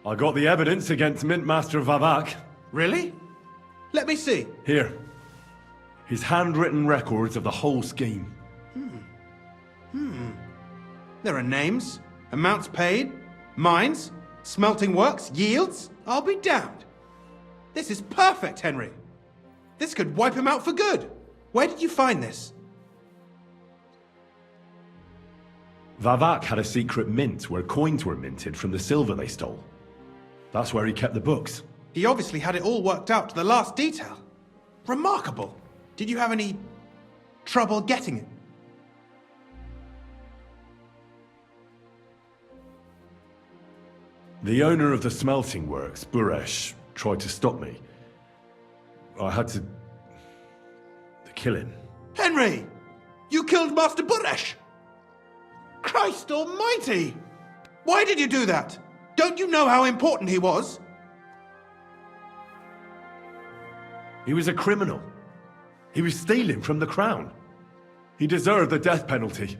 I got the evidence against Mint Master Vavak. Really? Let me see. Here. His handwritten records of the whole scheme. There are names, amounts paid, mines, smelting works, yields. I'll be damned. This is perfect, Henry. This could wipe him out for good. Where did you find this? Vavak had a secret mint where coins were minted from the silver they stole. That's where he kept the books. He obviously had it all worked out to the last detail. Remarkable. Did you have any trouble getting it? The owner of the smelting works, Buresh, tried to stop me. I had to kill him. Henry! You killed Master Buresh! Christ almighty! Why did you do that? Don't you know how important he was? He was a criminal. He was stealing from the crown. He deserved the death penalty.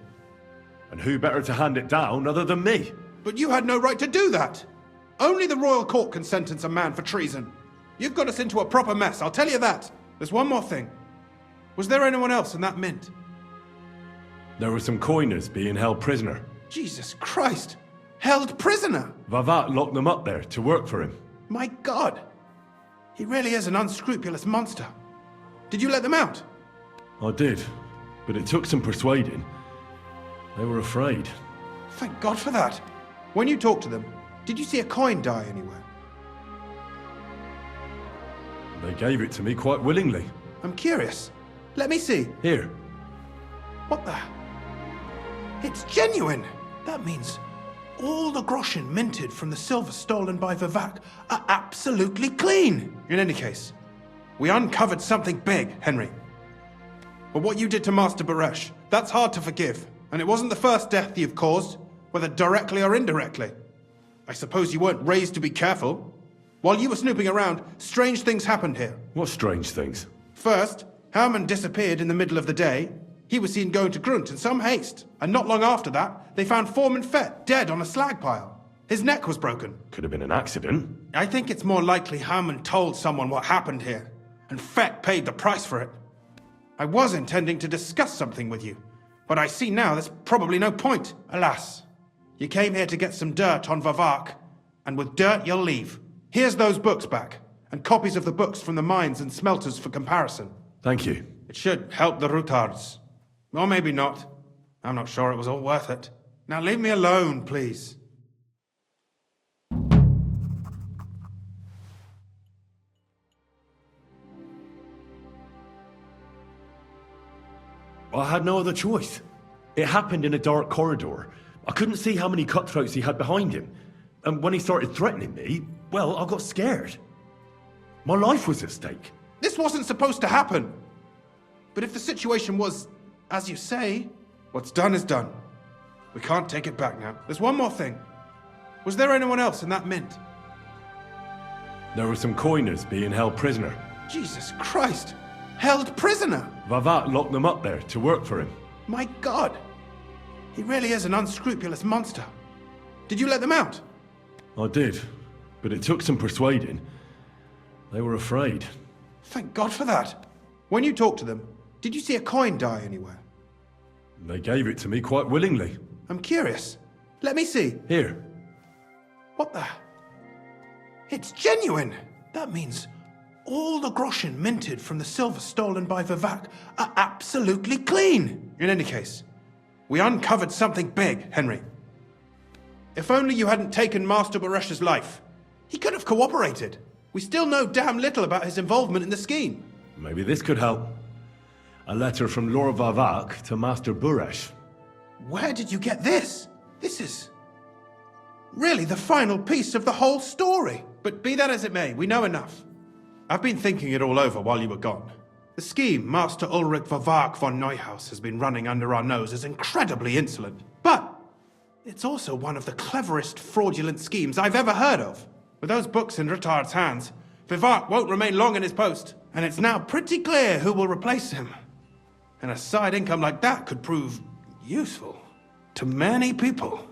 And who better to hand it down other than me? But you had no right to do that. Only the royal court can sentence a man for treason. You've got us into a proper mess, I'll tell you that. There's one more thing. Was there anyone else in that mint? There were some coiners being held prisoner. Jesus Christ! Held prisoner! Vavak locked them up there to work for him. My God! He really is an unscrupulous monster. Did you let them out? I did, but it took some persuading. They were afraid. Thank God for that. When you talked to them, did you see a coin die anywhere? They gave it to me quite willingly. I'm curious. Let me see. Here. What the? It's genuine! That means all the groschen minted from the silver stolen by Vavak are absolutely clean! In any case, we uncovered something big, Henry. But what you did to Master Buresh, that's hard to forgive. And it wasn't the first death you've caused, whether directly or indirectly. I suppose you weren't raised to be careful. While you were snooping around, strange things happened here. What strange things? First, Herman disappeared in the middle of the day. He was seen going to Grunt in some haste. And not long after that, they found Foreman Fett dead on a slag pile. His neck was broken. Could have been an accident. I think it's more likely Herman told someone what happened here. And Fett paid the price for it. I was intending to discuss something with you. But I see now there's probably no point. Alas. You came here to get some dirt on Vavak. And with dirt, you'll leave. Here's those books back. And copies of the books from the mines and smelters for comparison. Thank you. It should help the Rutards. Or maybe not. I'm not sure it was all worth it. Now leave me alone, please. I had no other choice. It happened in a dark corridor. I couldn't see how many cutthroats he had behind him. And when he started threatening me, well, I got scared. My life was at stake. This wasn't supposed to happen. But if the situation was, as you say, what's done is done. We can't take it back now. There's one more thing. Was there anyone else in that mint? There were some coiners being held prisoner. Jesus Christ! Held prisoner! Vavak locked them up there to work for him. My God! He really is an unscrupulous monster. Did you let them out? I did, but it took some persuading. They were afraid. Thank God for that. When you talked to them, did you see a coin die anywhere? They gave it to me quite willingly. I'm curious. Let me see. Here. What the? It's genuine! That means all the groschen minted from the silver stolen by Vavak are absolutely clean! In any case, we uncovered something big, Henry. If only you hadn't taken Master Buresh's life. He could have cooperated. We still know damn little about his involvement in the scheme. Maybe this could help. A letter from Lord Vavak to Master Buresh. Where did you get this? This is really the final piece of the whole story. But be that as it may, we know enough. I've been thinking it all over while you were gone. The scheme Master Ulrich Vavak von Neuhaus has been running under our nose is incredibly insolent. But it's also one of the cleverest fraudulent schemes I've ever heard of. With those books in Rittard's hands, Vivart won't remain long in his post, and it's now pretty clear who will replace him. And a side income like that could prove useful to many people,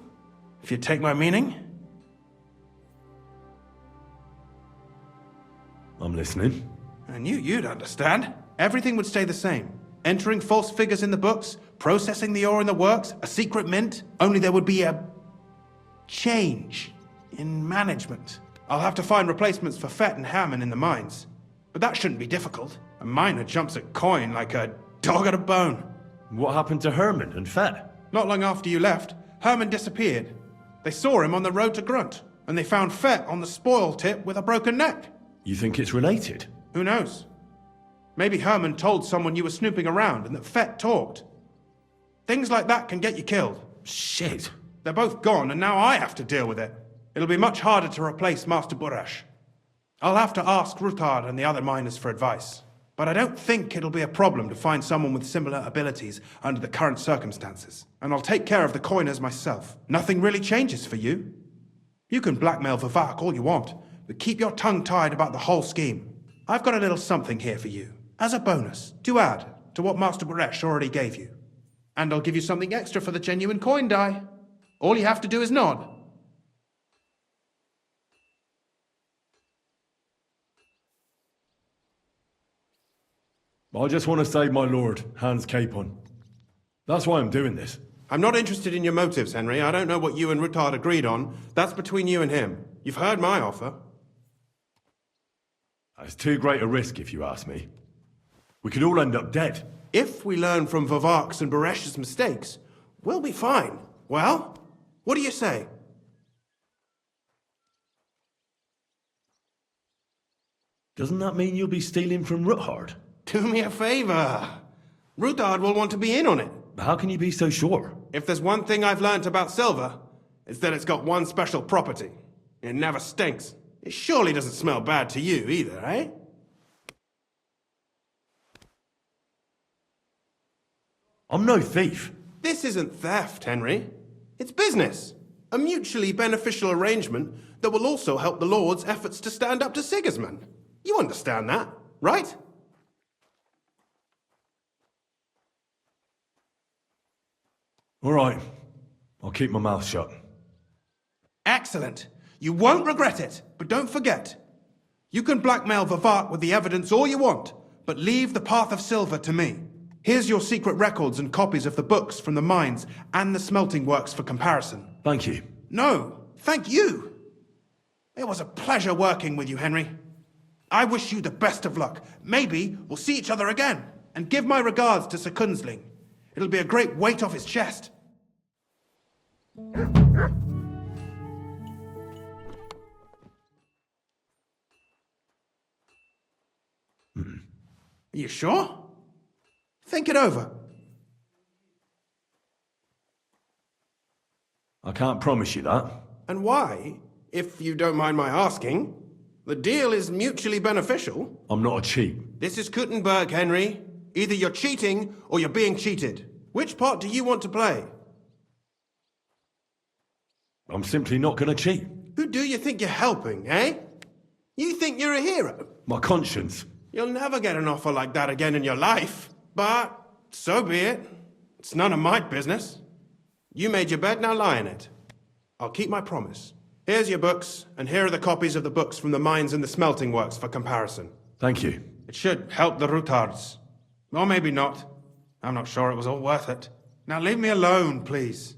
if you take my meaning. I'm listening. I knew you'd understand. Everything would stay the same. Entering false figures in the books, processing the ore in the works, a secret mint. Only there would be a change in management. I'll have to find replacements for Fett and Hammond in the mines. But that shouldn't be difficult. A miner jumps at coin like a dog at a bone. What happened to Herman and Fett? Not long after you left, Herman disappeared. They saw him on the road to Grunt, and they found Fett on the spoil tip with a broken neck. You think it's related? Who knows? Maybe Herman told someone you were snooping around and that Fett talked. Things like that can get you killed. Shit. They're both gone, and now I have to deal with it. It'll be much harder to replace Master Burash. I'll have to ask Rutard and the other miners for advice. But I don't think it'll be a problem to find someone with similar abilities under the current circumstances. And I'll take care of the coiners myself. Nothing really changes for you. You can blackmail Vivak all you want, but keep your tongue tied about the whole scheme. I've got a little something here for you, as a bonus, to add to what Master Burash already gave you. And I'll give you something extra for the genuine coin die. All you have to do is nod. I just want to save my lord, Hans Capon. That's why I'm doing this. I'm not interested in your motives, Henry. I don't know what you and Rutard agreed on. That's between you and him. You've heard my offer. It's too great a risk, if you ask me. We could all end up dead. If we learn from Vivak's and Baresh's mistakes, we'll be fine. Well, what do you say? Doesn't that mean you'll be stealing from Rutard? Do me a favor. Rutard will want to be in on it. How can you be so sure? If there's one thing I've learnt about silver, it's that it's got one special property. It never stinks. It surely doesn't smell bad to you either, eh? I'm no thief. This isn't theft, Henry. It's business. A mutually beneficial arrangement that will also help the Lord's efforts to stand up to Sigismund. You understand that, right? All right. I'll keep my mouth shut. Excellent. You won't regret it, but don't forget. You can blackmail Vivak with the evidence all you want, but leave the path of silver to me. Here's your secret records and copies of the books from the mines and the smelting works for comparison. Thank you. No, thank you. It was a pleasure working with you, Henry. I wish you the best of luck. Maybe we'll see each other again. And give my regards to Sir Kunzling. It'll be a great weight off his chest. Are you sure? Think it over. I can't promise you that. And why, if you don't mind my asking? The deal is mutually beneficial. I'm not a cheat. This is Kuttenberg, Henry. Either you're cheating or you're being cheated. Which part do you want to play? I'm simply not going to cheat. Who do you think you're helping, eh? You think you're a hero? My conscience. You'll never get an offer like that again in your life. But so be it. It's none of my business. You made your bed, now lie in it. I'll keep my promise. Here's your books, and here are the copies of the books from the mines and the smelting works for comparison. Thank you. It should help the Rutards. Or maybe not. I'm not sure it was all worth it. Now leave me alone, please.